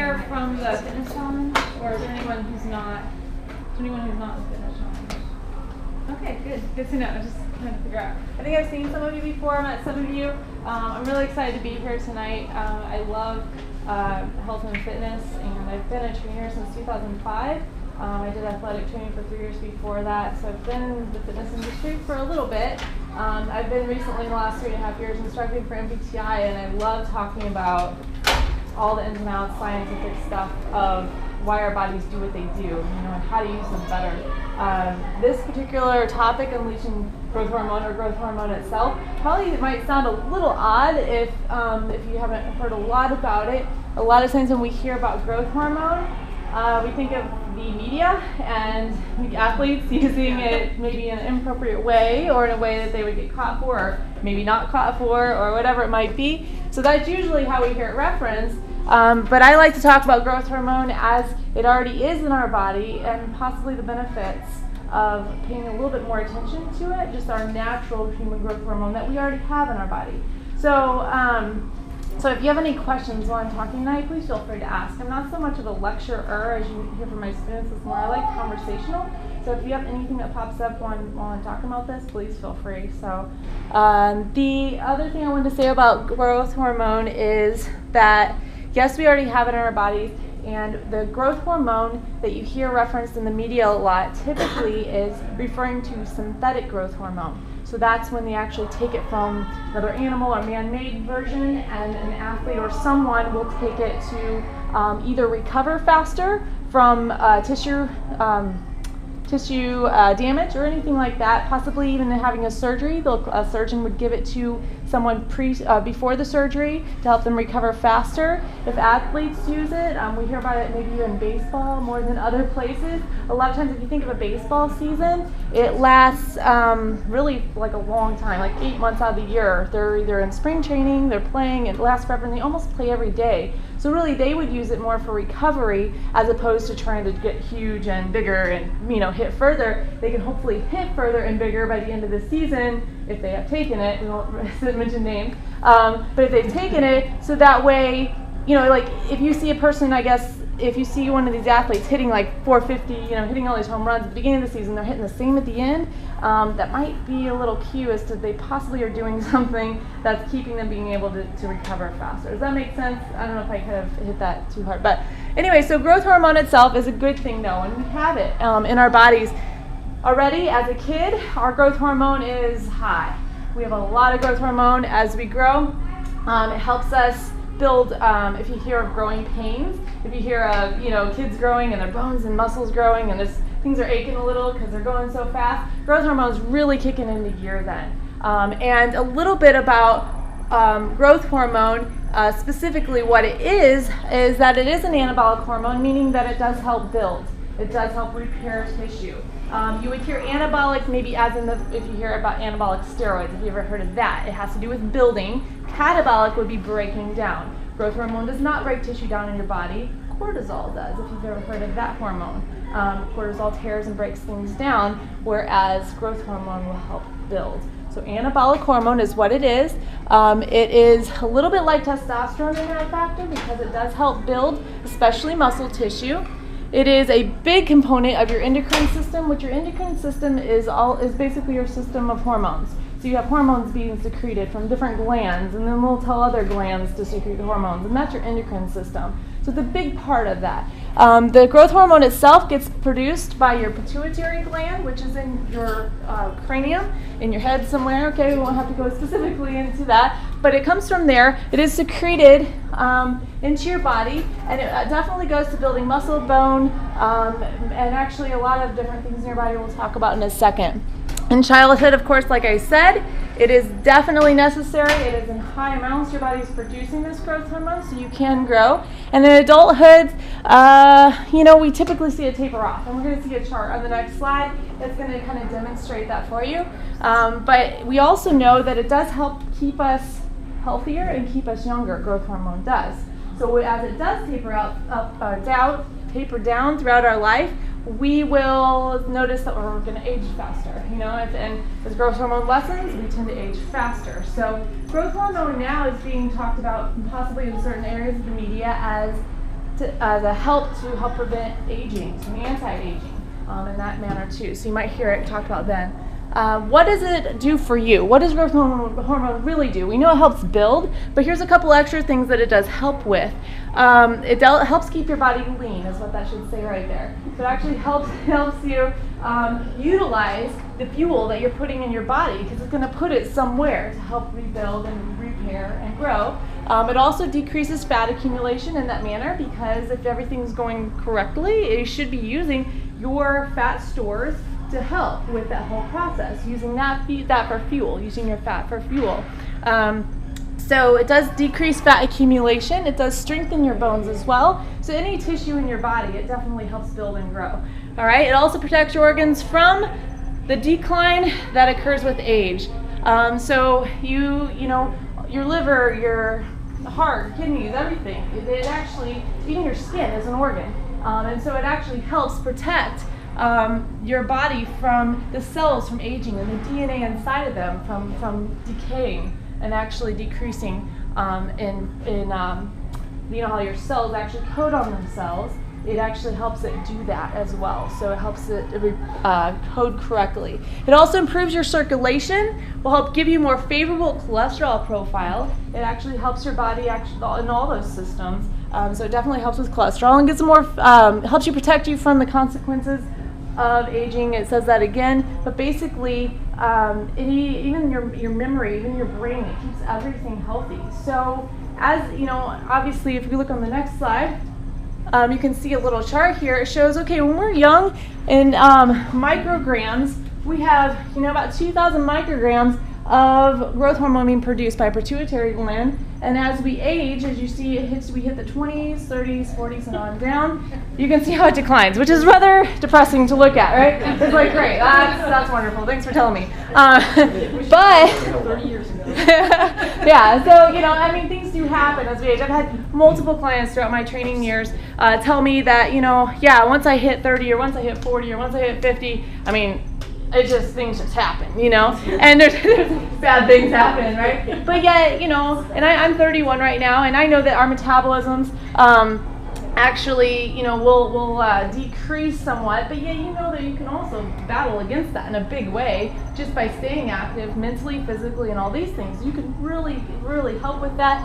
here from the fitness challenge, or is there anyone who's not? In the fitness challenge? Okay, good. Good to know. I'm just trying to figure out. I think I've seen some of you before. Met some of you. I'm really excited to be here tonight. I love health and fitness, and I've been a trainer since 2005. I did athletic training for 3 years before that, so I've been in the fitness industry for a little bit. I've been recently, in the last 3.5 years, instructing for MBTI, and I love talking about all the ins and outs, scientific stuff of why our bodies do what they do, and how to use them better. This particular topic, unleashing growth hormone or growth hormone itself, probably it might sound a little odd if you haven't heard a lot about it. A lot of times when we hear about growth hormone, we think of the media and athletes using it maybe in an inappropriate way, or in a way that they would get caught for, or maybe not caught for, or whatever it might be. So that's usually how we hear it referenced. But I like to talk about growth hormone as it already is in our body, and possibly the benefits of paying a little bit more attention to it, just our natural human growth hormone that we already have in our body. So if you have any questions while I'm talking tonight, please feel free to ask. I'm not so much of a lecturer, as you hear from my students. It's more like conversational. So if you have anything that pops up while I'm talking about this, please feel free. So the other thing I wanted to say about growth hormone is that, yes, we already have it in our bodies, and the growth hormone that you hear referenced in the media a lot typically is referring to synthetic growth hormone. So that's when they actually take it from another animal or man-made version, and an athlete or someone will take it to either recover faster from tissue damage or anything like that, possibly even having a surgery. A surgeon would give it to someone before the surgery to help them recover faster. If athletes use it, we hear about it maybe in baseball more than other places. A lot of times if you think of a baseball season, it lasts really like a long time, like 8 months out of the year. They're either in spring training, they're playing, it lasts forever, and they almost play every day. So really they would use it more for recovery as opposed to trying to get huge and bigger and hit further. They can hopefully hit further and bigger by the end of the season if they have taken it. We won't mention names, but if they've taken it, so that way, like if you see a person, I guess, if you see one of these athletes hitting like 450, hitting all these home runs at the beginning of the season, they're hitting the same at the end, that might be a little cue as to they possibly are doing something that's keeping them being able to recover faster. Does that make sense? I don't know if I kind of hit that too hard. But anyway, so growth hormone itself is a good thing though, and we have it in our bodies. Already as a kid, our growth hormone is high. We have a lot of growth hormone as we grow. It helps us build, if you hear of growing pains, if you hear of kids growing and their bones and muscles growing and things are aching a little because they're going so fast, growth hormone is really kicking into gear then. And a little bit about growth hormone, specifically what it is that it is an anabolic hormone, meaning that it does help build. It does help repair tissue. You would hear anabolic maybe as in if you hear about anabolic steroids, if you ever heard of that. It has to do with building. Catabolic would be breaking down. Growth hormone does not break tissue down in your body. Cortisol does, if you've ever heard of that hormone. Cortisol tears and breaks things down, whereas growth hormone will help build. So anabolic hormone is what it is. It is a little bit like testosterone in that factor because it does help build, especially muscle tissue. It is a big component of your endocrine system, which your endocrine system is basically your system of hormones. So you have hormones being secreted from different glands, and then we'll tell other glands to secrete hormones, and that's your endocrine system. So it's a big part of that. The growth hormone itself gets produced by your pituitary gland, which is in your cranium, in your head somewhere. Okay, we won't have to go specifically into that, but it comes from there. It is secreted into your body, and it definitely goes to building muscle, bone, and actually a lot of different things in your body we'll talk about in a second. In childhood, of course, like I said, it is definitely necessary. It is in high amounts. Your body is producing this growth hormone, so you can grow. And in adulthood, we typically see it taper off. And we're going to see a chart on the next slide that's going to kind of demonstrate that for you. But we also know that it does help keep us healthier and keep us younger. Growth hormone does. So as it does taper down throughout our life, we will notice that we're going to age faster, and as growth hormone lessens, we tend to age faster. So growth hormone now is being talked about possibly in certain areas of the media as to help prevent aging, so anti-aging in that manner too. So you might hear it talked about then. What does it do for you? What does growth hormone really do? We know it helps build, but here's a couple extra things that it does help with. It helps keep your body lean, is what that should say right there. So it actually helps you utilize the fuel that you're putting in your body, because it's going to put it somewhere to help rebuild and repair and grow. It also decreases fat accumulation in that manner, because if everything's going correctly, you should be using your fat stores to help with that whole process, using that for fuel, using your fat for fuel. So it does decrease fat accumulation. It does strengthen your bones as well. So any tissue in your body, it definitely helps build and grow. All right. It also protects your organs from the decline that occurs with age. So you know, your liver, your heart, kidneys, everything. It actually, even your skin is an organ, and so it actually helps protect your body from the cells from aging and the DNA inside of them from decaying and actually decreasing in you know how your cells actually code on themselves. It actually helps it do that as well. So it helps it code correctly. It also improves your circulation, will help give you more favorable cholesterol profile. It actually helps your body in all those systems. So it definitely helps with cholesterol and gets more, helps you protect you from the consequences of aging. It says that again, but basically even your memory, even your brain, it keeps everything healthy. So as you know, obviously if we look on the next slide, you can see a little chart here. It shows, okay, when we're young in micrograms, we have, you know, about 2,000 micrograms of growth hormone being produced by pituitary gland. And as we age, as you see, we hit the 20s, 30s, 40s, and on down. You can see how it declines, which is rather depressing to look at, right? It's like, great, that's wonderful. Thanks for telling me. But 30 years ago. Yeah, so you know, I mean, things do happen as we age. I've had multiple clients throughout my training years tell me that, you know, yeah, once I hit 30 or once I hit 40 or once I hit 50, I mean, things just happen, you know, and there's bad things happen, right? But yet, you know, and I'm 31 right now, and I know that our metabolisms actually, you know, will decrease somewhat, but yet you know that you can also battle against that in a big way just by staying active mentally, physically, and all these things. You can really, really help with that,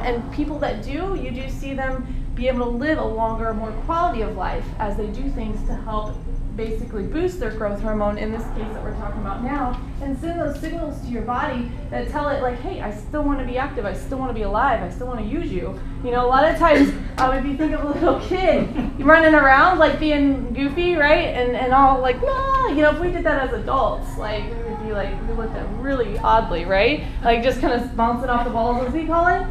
and people that do, you do see them be able to live a longer, more quality of life as they do things to help basically boost their growth hormone, in this case that we're talking about now, and send those signals to your body that tell it like, hey, I still want to be active, I still want to be alive, I still want to use you. You know, a lot of times if you think of a little kid running around like being goofy, right, and all like, nah, you know, if we did that as adults, like we would be like, we looked at really oddly, right, like just kind of bouncing off the balls, as we call it.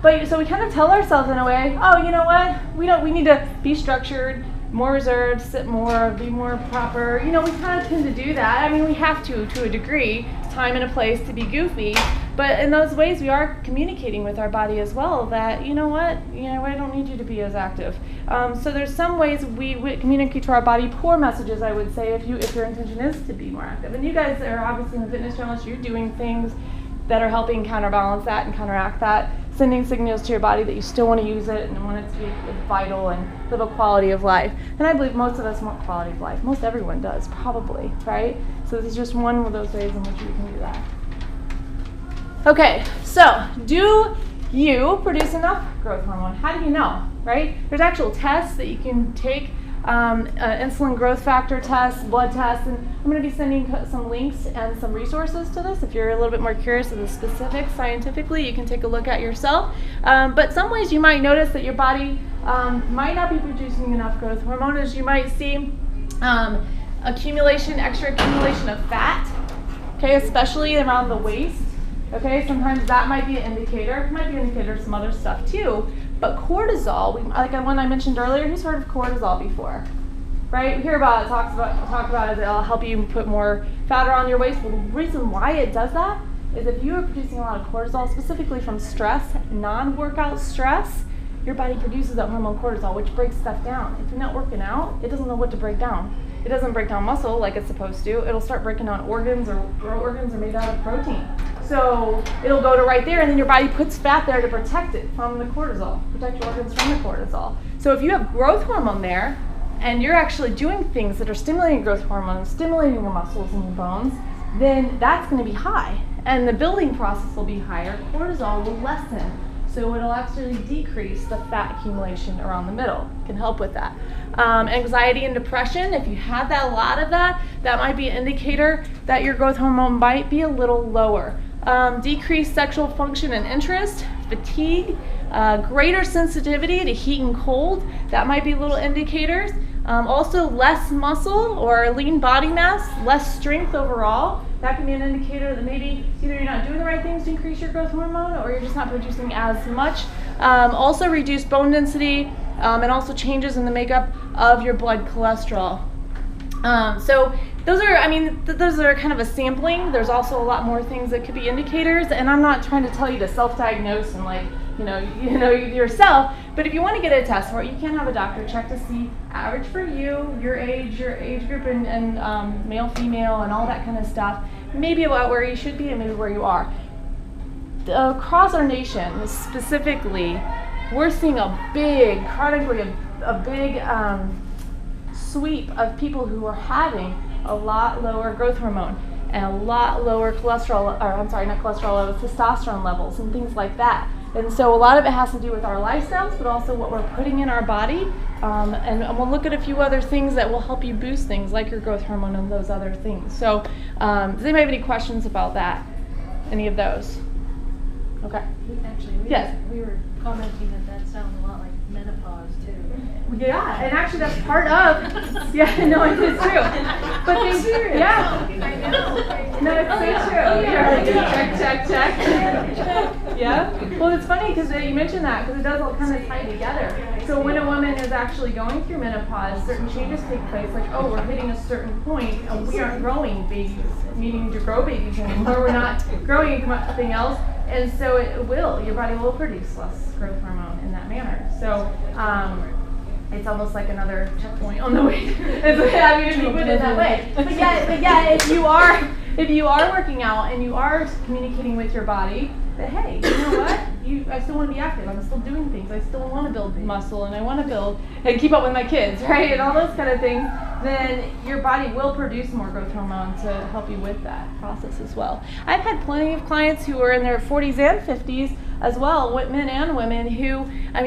But so we kind of tell ourselves in a way, oh, you know what, we need to be structured, more reserved, sit more, be more proper. You know, we kind of tend to do that. I mean, we have to a degree, time and a place to be goofy. But in those ways, we are communicating with our body as well that, you know what, I don't need you to be as active. So there's some ways we communicate to our body poor messages, I would say, if your intention is to be more active. And you guys are obviously in the fitness challenge, you're doing things that are helping counterbalance that and counteract that, sending signals to your body that you still want to use it and want it to be vital and live a quality of life. And I believe most of us want quality of life. Most everyone does, probably, right? So this is just one of those ways in which we can do that. Okay, so do you produce enough growth hormone? How do you know, right? There's actual tests that you can take, insulin growth factor tests, blood tests, and I'm going to be sending some links and some resources to this. If you're a little bit more curious of the specifics scientifically, you can take a look at yourself. But some ways you might notice that your body might not be producing enough growth hormone, as you might see extra accumulation of fat, okay, especially around the waist. Okay, sometimes that might be an indicator. It might be an indicator of some other stuff too. But cortisol, like one I mentioned earlier, who's heard of cortisol before? Right? We hear about it, talk about it, it'll help you put more fat around your waist. Well, the reason why it does that is if you are producing a lot of cortisol, specifically from stress, non-workout stress, your body produces that hormone cortisol, which breaks stuff down. If you're not working out, it doesn't know what to break down. It doesn't break down muscle like it's supposed to. It'll start breaking down organs, or organs are made out of protein. So it'll go to right there, and then your body puts fat there to protect it from the cortisol, protect your organs from the cortisol. So if you have growth hormone there, and you're actually doing things that are stimulating growth hormone, stimulating your muscles and your bones, then that's going to be high. And the building process will be higher. Cortisol will lessen. So it'll actually decrease the fat accumulation around the middle. It can help with that. Anxiety and depression, if you have a lot of that, that might be an indicator that your growth hormone might be a little lower. Decreased sexual function and interest, fatigue, greater sensitivity to heat and cold, that might be little indicators. Also less muscle or lean body mass, less strength overall. That can be an indicator that maybe either you're not doing the right things to increase your growth hormone, or you're just not producing as much. Also reduced bone density, and also changes in the makeup of your blood cholesterol. So those are kind of a sampling. There's also a lot more things that could be indicators, and I'm not trying to tell you to self-diagnose and you know yourself, but if you want to get a test for it, you can have a doctor check to see average for you, your age group, and male, female, and all that kind of stuff. Maybe about where you should be and maybe where you are. Across our nation, specifically, we're seeing chronically a big sweep of people who are having a lot lower growth hormone and a lot lower testosterone levels and things like that. And so a lot of it has to do with our lifestyles, but also what we're putting in our body. And we'll look at a few other things that will help you boost things like your growth hormone and those other things. So does anybody have any questions about that? Any of those? Okay. We were commenting that sounds a lot like menopause too. Yeah, and actually that's part of. Yeah, no, it is true. But they, yeah, I know. no, it's so true. Yeah, check. Yeah. Well, it's funny because you mentioned that because it does all kind of tie together. So when a woman is actually going through menopause, certain changes take place. Like, oh, we're hitting a certain point, and we aren't growing babies, meaning to grow babies anymore. We're not growing anything else. And so your body will produce less growth hormone in that manner. So it's almost like another checkpoint on the way. If you put it that way. But yeah, if you are working out and you are communicating with your body that, hey, you know what? I still want to be active. I'm still doing things. I still want to build muscle, and I want to build and keep up with my kids, right? And all those kind of things. Then your body will produce more growth hormone to help you with that process as well. I've had plenty of clients who are in their 40s and 50s as well, men and women, who,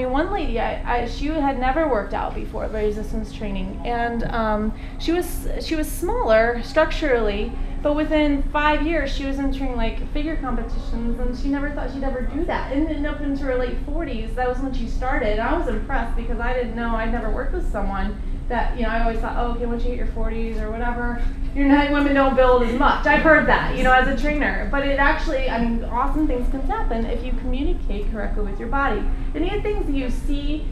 one lady, she had never worked out before resistance training, and she was smaller structurally, but within 5 years she was entering like figure competitions, and she never thought she'd ever do that. And then up into her late 40s, that was when she started. I was impressed because I didn't know, I'd never worked with someone that, I always thought, oh, okay, once you hit your 40s or whatever, women don't build as much. I've heard that, as a trainer. But it actually, awesome things can happen if you communicate correctly with your body. Any of the things that you see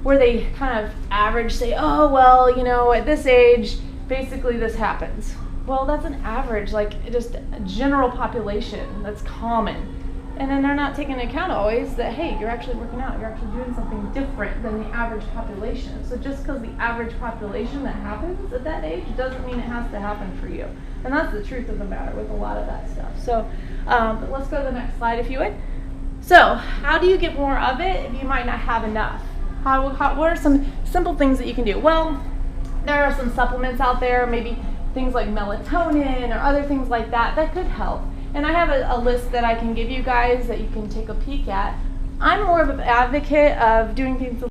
where they kind of average, say, oh, well, at this age, basically this happens. Well, that's an average, like just a general population that's common. And then they're not taking into account always that, hey, you're actually working out, you're actually doing something different than the average population. So just because the average population that happens at that age doesn't mean it has to happen for you. And that's the truth of the matter with a lot of that stuff. So but let's go to the next slide if you would. So how do you get more of it if you might not have enough? What are some simple things that you can do? Well, there are some supplements out there, maybe things like melatonin or other things like that could help. And I have a list that I can give you guys that you can take a peek at. I'm more of an advocate of doing things